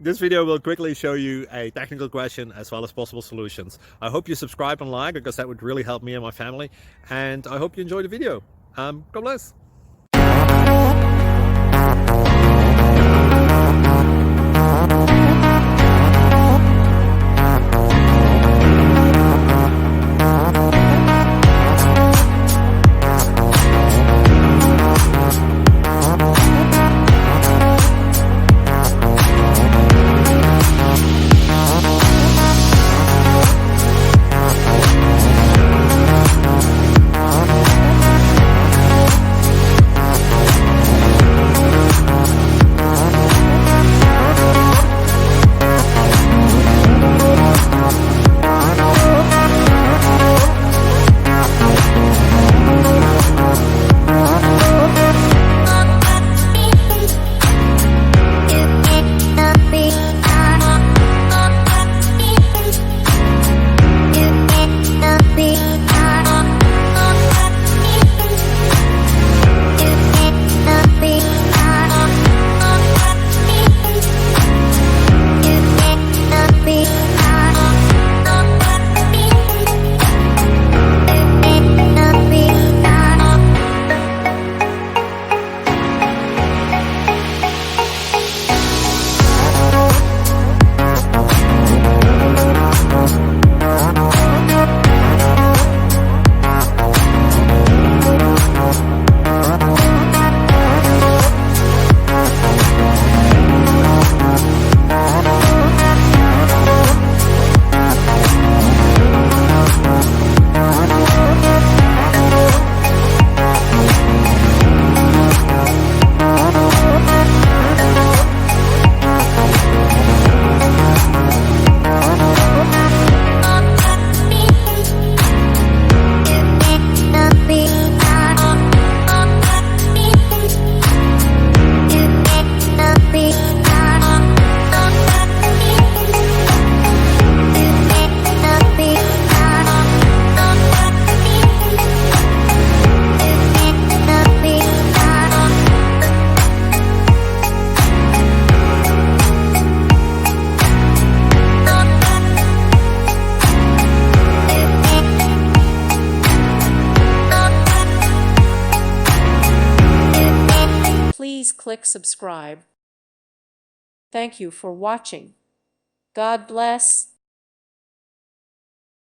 This video will quickly show you a technical question as well as possible solutions. I hope you subscribe and like, because that would really help me and my family. And I hope you enjoy the video. God bless. Please click subscribe. Thank you for watching. God bless.